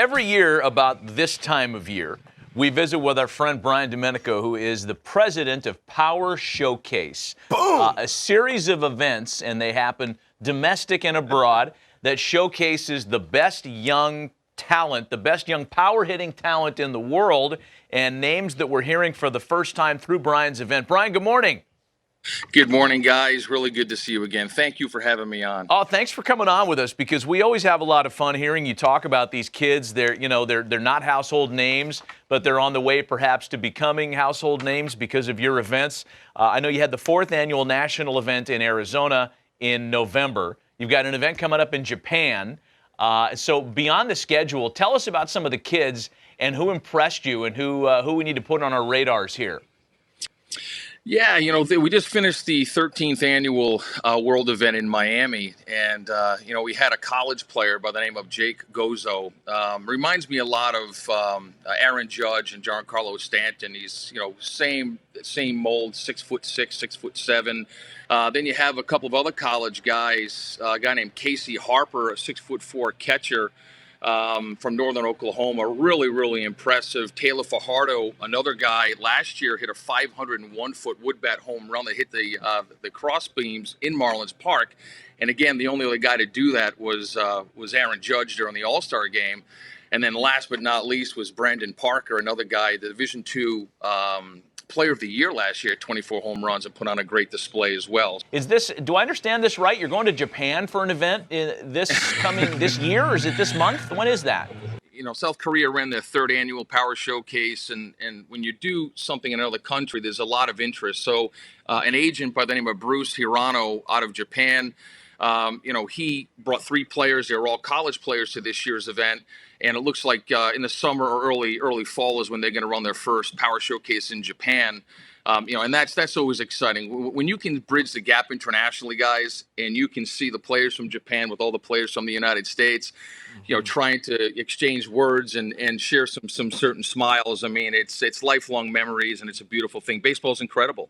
every year about this time of year, we visit with our friend Brian Domenico, who is the president of Power Showcase. Boom! A series of events, and they happen domestic and abroad, that showcases the best young talent, the best young power-hitting talent in the world, and names that we're hearing for the first time through Brian's event. Brian, good morning. Good morning, guys. Really good to see you again. Thank you for having me on. Oh, thanks for coming on with us, because we always have a lot of fun hearing you talk about these kids. They're not household names, but they're on the way perhaps to becoming household names because of your events. I know you had the 4th annual national event in Arizona in November. You've got an event coming up in Japan. So beyond the schedule, tell us about some of the kids and who impressed you and who we need to put on our radars here. Yeah, we just finished the 13th annual world event in Miami, and, we had a college player by the name of Jake Gozo. Reminds me a lot of Aaron Judge and Giancarlo Stanton. He's, same mold, 6'6", 6'7". Then you have a couple of other college guys, a guy named Casey Harper, a 6'4" catcher. From northern Oklahoma, really, really impressive. Taylor Fajardo, another guy, last year hit a 501-foot wood bat home run that hit the cross beams in Marlins Park. And again, the only other guy to do that was Aaron Judge during the All-Star game. And then last but not least was Brandon Parker, another guy, the Division II Player of the Year last year, 24 home runs, and put on a great display as well. Do I understand this right? You're going to Japan for an event this year, or is it this month? When is that? South Korea ran their 3rd annual Power Showcase, and when you do something in another country, there's a lot of interest. So an agent by the name of Bruce Hirano out of Japan, he brought 3 players. They were all college players to this year's event. And it looks like in the summer or early fall is when they're going to run their first Power Showcase in Japan. And that's always exciting. When you can bridge the gap internationally, guys, and you can see the players from Japan with all the players from the United States, trying to exchange words and share some certain smiles. I mean, it's lifelong memories, and it's a beautiful thing. Baseball's incredible.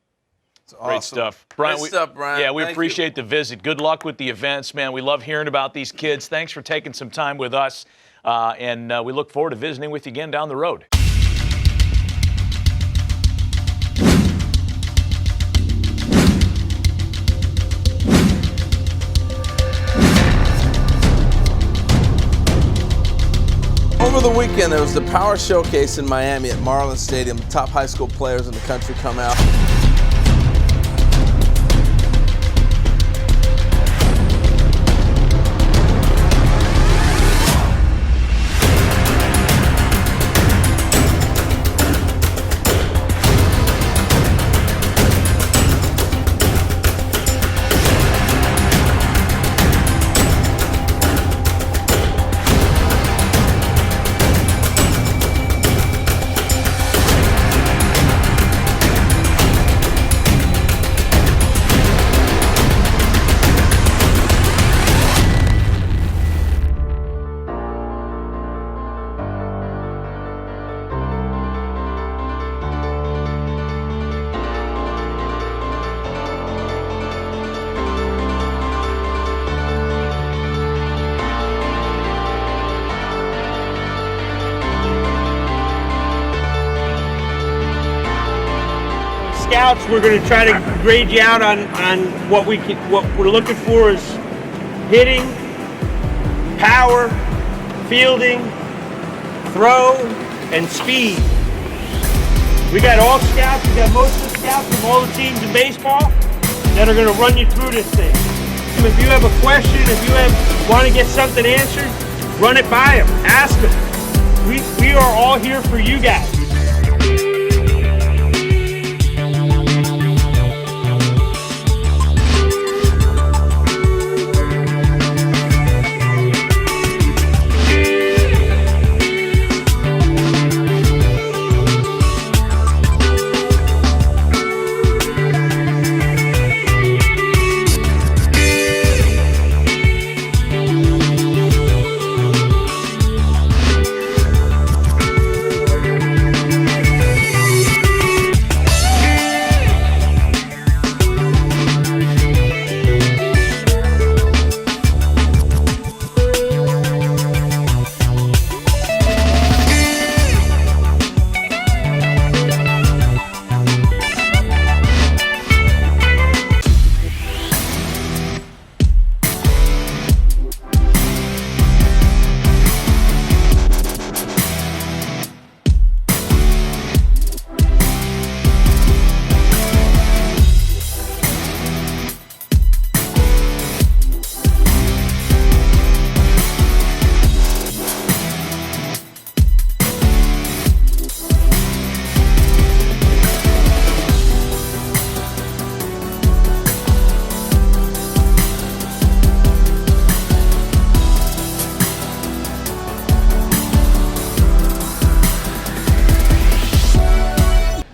Awesome. Great stuff. Brian, Great stuff, Brian. Yeah, we Thank appreciate the visit. Good luck with the events, man. We love hearing about these kids. Thanks for taking some time with us. And we look forward to visiting with you again down the road. Over the weekend, there was the Power Showcase in Miami at Marlins Stadium. The top high school players in the country come out. Scouts, we're going to try to grade you out on what we're looking for is hitting, power, fielding, throw, and speed. We got all scouts. We got most of the scouts from all the teams in baseball that are going to run you through this thing. If you have a question, if you want to get something answered, run it by them. Ask them. We are all here for you guys.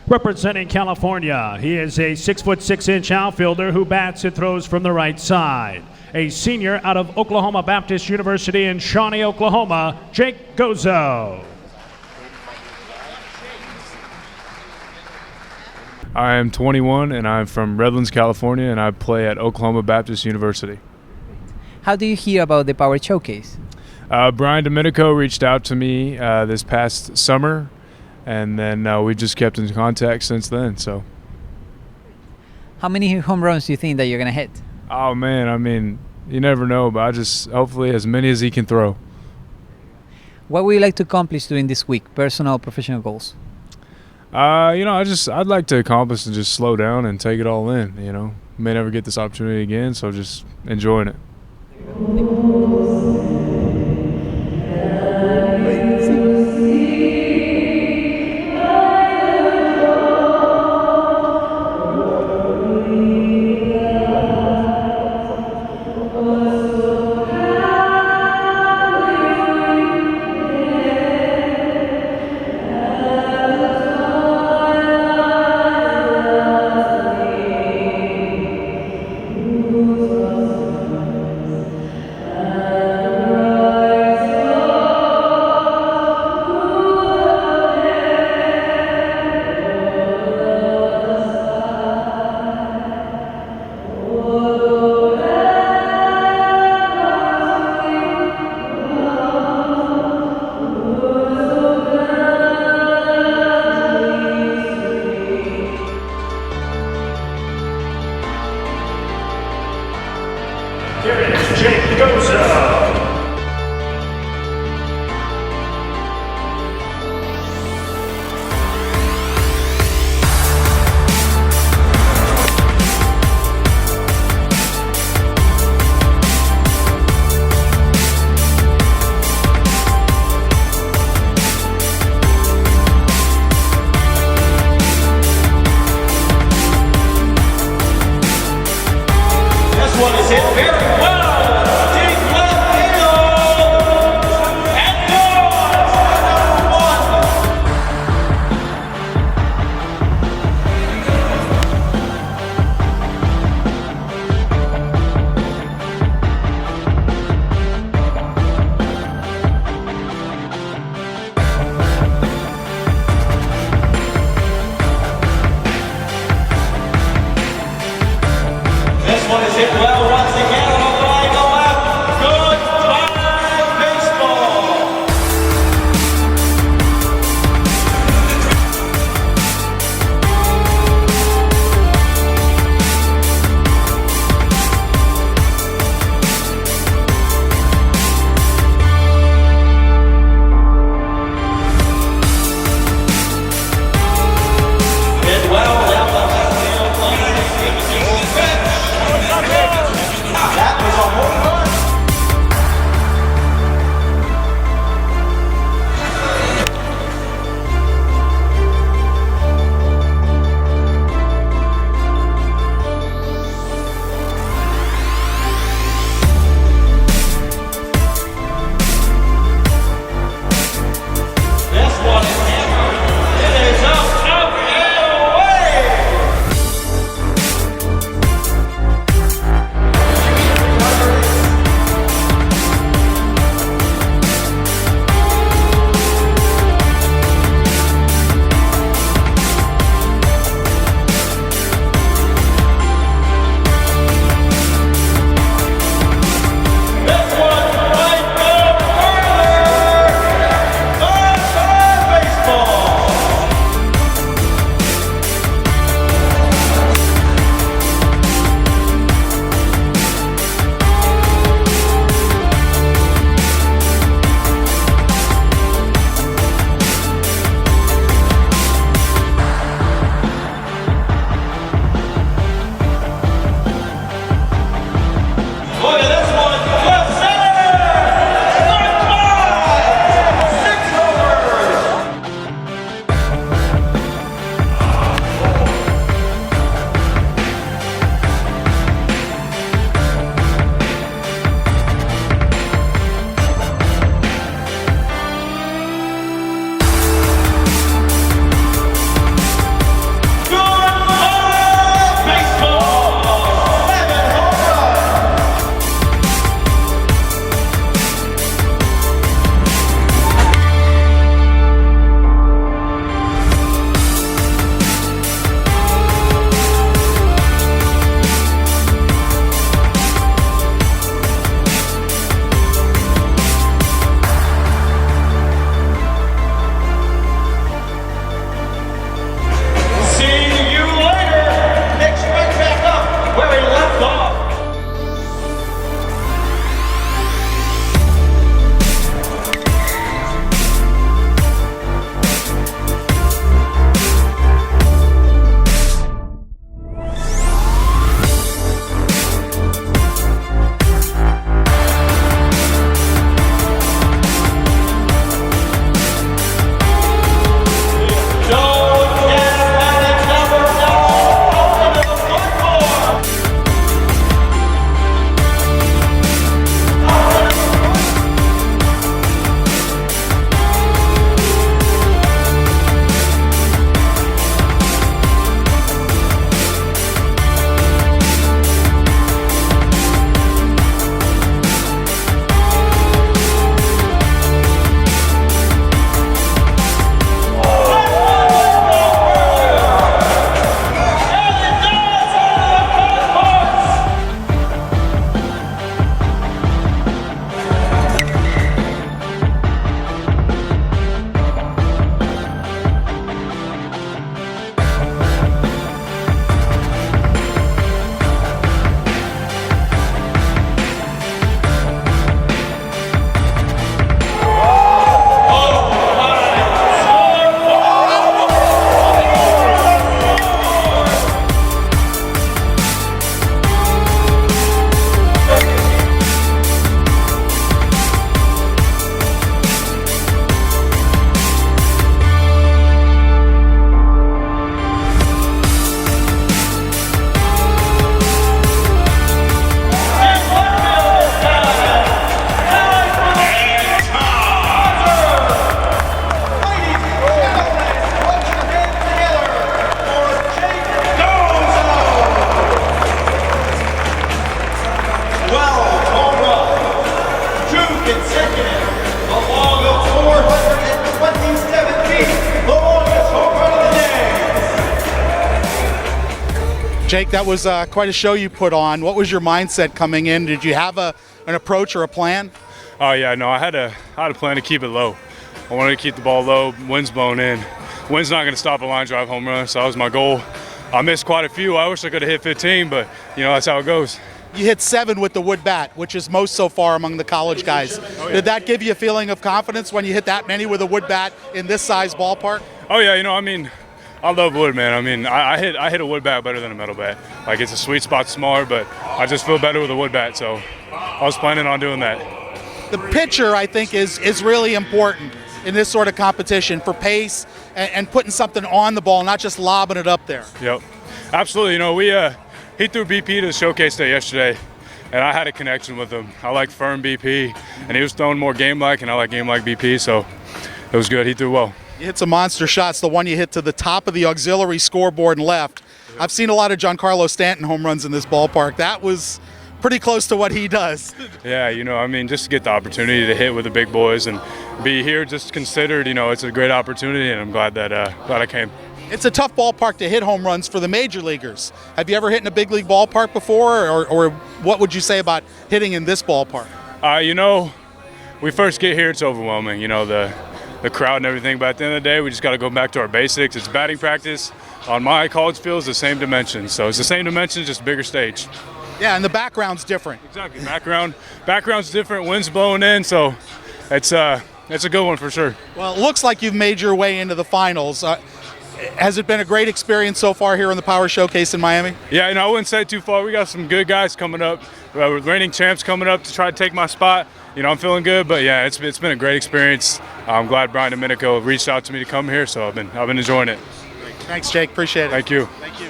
Representing California, he is a 6'6" outfielder who bats and throws from the right side. A senior out of Oklahoma Baptist University in Shawnee, Oklahoma, Jake Gozo. I am 21 and I'm from Redlands, California, and I play at Oklahoma Baptist University. How do you hear about the Power Showcase? Brian Domenico reached out to me this past summer, and then we just kept in contact since then. So, how many home runs do you think that you're gonna hit? oh man, I mean, you never know, but I just hopefully as many as he can throw. What would you like to accomplish during this week, personal or professional goals? I'd like to accomplish and just slow down and take it all in. May never get this opportunity again, so just enjoying it. consecutive, a long of 427 feet, the longest home run of the day. Jake, that was quite a show you put on. What was your mindset coming in? Did you have an approach or a plan? Oh yeah, no, I had a plan to keep it low. I wanted to keep the ball low, wind's blowing in. Wind's not going to stop a line drive home run, so that was my goal. I missed quite a few. I wish I could have hit 15, but that's how it goes. You hit 7 with the wood bat, which is most so far among the college guys. Oh, yeah. Did that give you a feeling of confidence when you hit that many with a wood bat in this size ballpark? Oh yeah, I love wood, man. I hit a wood bat better than a metal bat. Like, it's a sweet spot, smaller, but I just feel better with a wood bat, so I was planning on doing that. The pitcher, I think, is really important in this sort of competition for pace and putting something on the ball, not just lobbing it up there. Yep, absolutely. He threw BP to the showcase day yesterday, and I had a connection with him. I like firm BP, and he was throwing more game-like, and I like game-like BP, so it was good. He threw well. You hit some monster shots, the one you hit to the top of the auxiliary scoreboard and left. I've seen a lot of Giancarlo Stanton home runs in this ballpark. That was pretty close to what he does. Yeah, just to get the opportunity to hit with the big boys and be here just considered, it's a great opportunity, and I'm glad that I came. It's a tough ballpark to hit home runs for the major leaguers. Have you ever hit in a big league ballpark before, or what would you say about hitting in this ballpark? We first get here, it's overwhelming, the crowd and everything, but at the end of the day, we just got to go back to our basics. It's batting practice. On my college field, it's the same dimensions. So it's the same dimensions, just bigger stage. Yeah, and the background's different. Exactly. Background's different. Wind's blowing in, so it's a good one for sure. Well, it looks like you've made your way into the finals. Has it been a great experience so far here in the Power Showcase in Miami? Yeah, I wouldn't say too far. We got some good guys coming up. Reigning champs coming up to try to take my spot. I'm feeling good, but yeah, it's been a great experience. I'm glad Brian Domenico reached out to me to come here, so I've been enjoying it. Thanks, Jake. Appreciate it. Thank you. Thank you.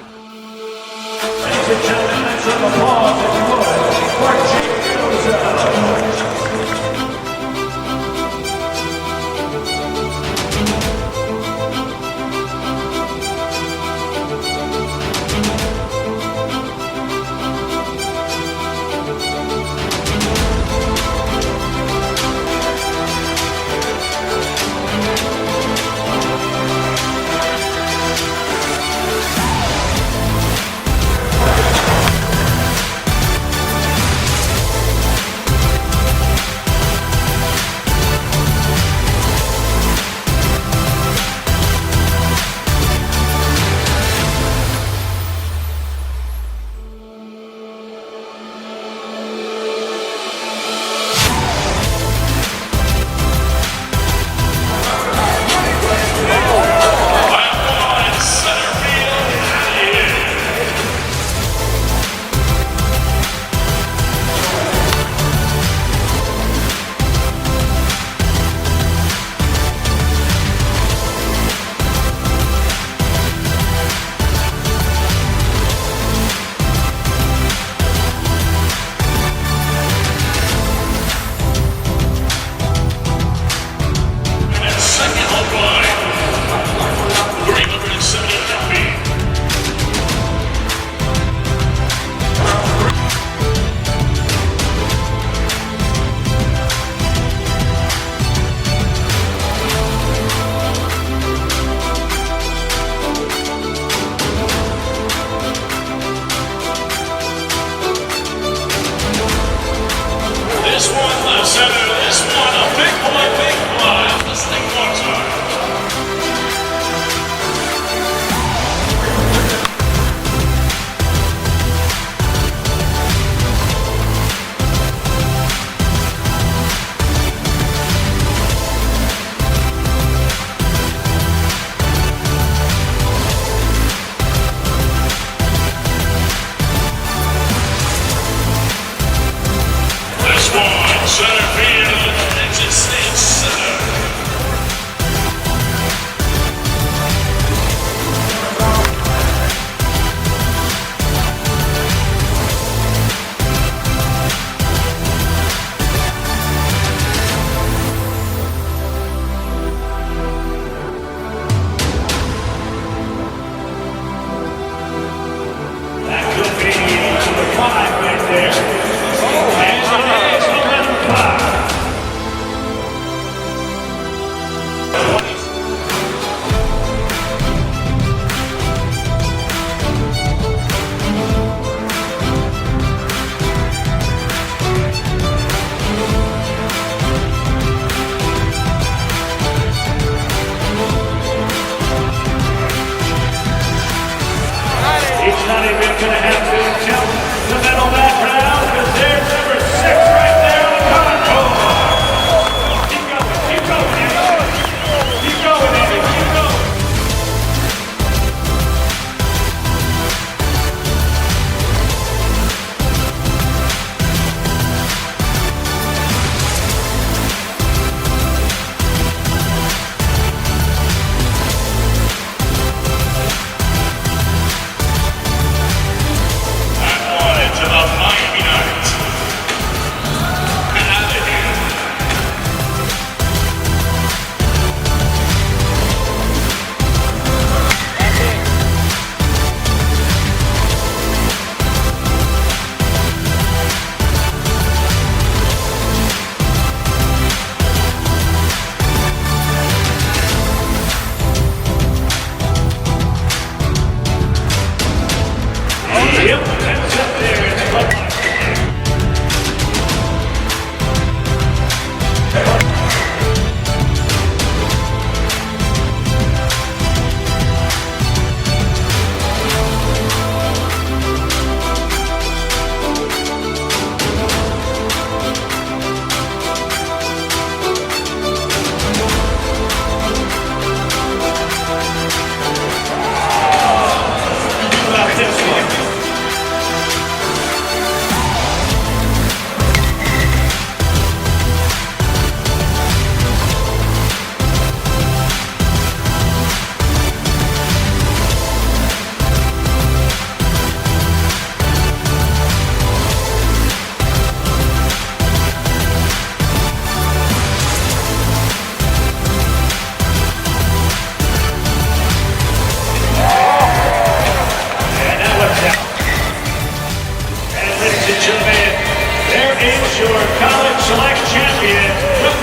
Ladies and gentlemen, let's have applause if you would for Jake Gozo.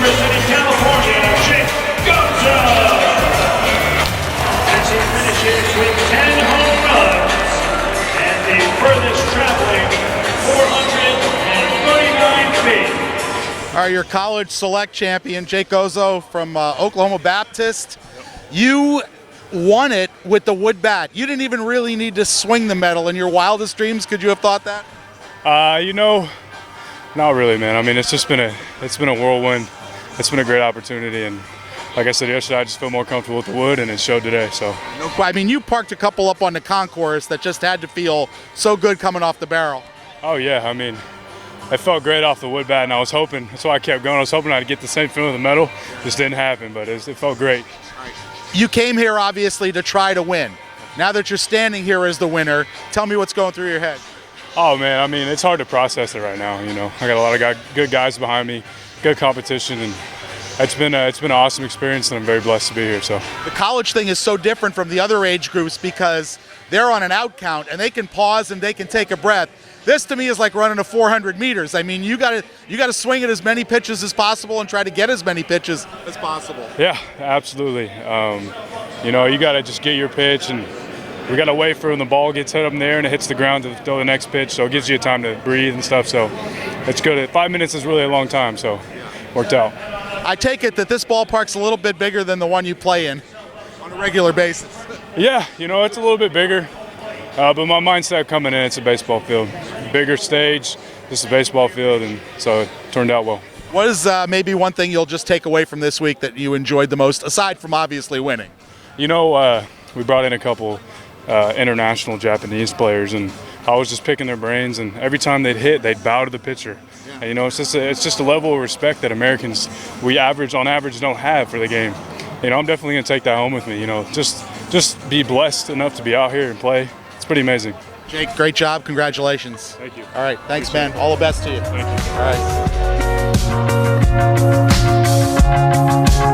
River City, California, Jake Gozo. As he finishes with 10 home runs and the furthest traveling 439 feet. All right, your college select champion, Jake Gozo from Oklahoma Baptist. You won it with the wood bat. You didn't even really need to swing the medal. In your wildest dreams, could you have thought that? You know, not really, man. I mean, it's been a whirlwind. It's been a great opportunity, and like I said yesterday, I just feel more comfortable with the wood, and it showed today. So. No, I mean, you parked a couple up on the concourse that just had to feel so good coming off the barrel. Oh yeah, I mean, it felt great off the wood bat, and I was hoping. That's why I kept going. I was hoping I'd get the same feeling with the medal. Just didn't happen, but it felt great. You came here obviously to try to win. Now that you're standing here as the winner, tell me what's going through your head. Oh man, I mean, it's hard to process it right now. You know, I got a lot of good guys behind me, good competition, and it's been an awesome experience, and I'm very blessed to be here. So the college thing is so different from the other age groups because they're on an out count and they can pause and they can take a breath. This to me is like running a 400 meters. I mean, you got to swing at as many pitches as possible and try to get as many pitches as possible. Yeah, absolutely. You know, you got to just get your pitch, and we got to wait for when the ball gets hit up in the air and it hits the ground to throw the next pitch. So it gives you time to breathe and stuff. So it's good. 5 minutes is really a long time. So worked out. I take it that this ballpark's a little bit bigger than the one you play in on a regular basis. Yeah, you know, it's a little bit bigger. But my mindset coming in, it's a baseball field. Bigger stage, just a baseball field, and so it turned out well. What is maybe one thing you'll just take away from this week that you enjoyed the most, aside from obviously winning? You know, we brought in a couple international Japanese players, and I was just picking their brains, and every time they'd hit, they'd bow to the pitcher. Yeah. And, you know, it's just a level of respect that Americans, on average, don't have for the game. You know, I'm definitely going to take that home with me. You know, just be blessed enough to be out here and play. It's pretty amazing. Jake, great job. Congratulations. Thank you. All right. Thanks, man. All the best to you. Thank you. All right.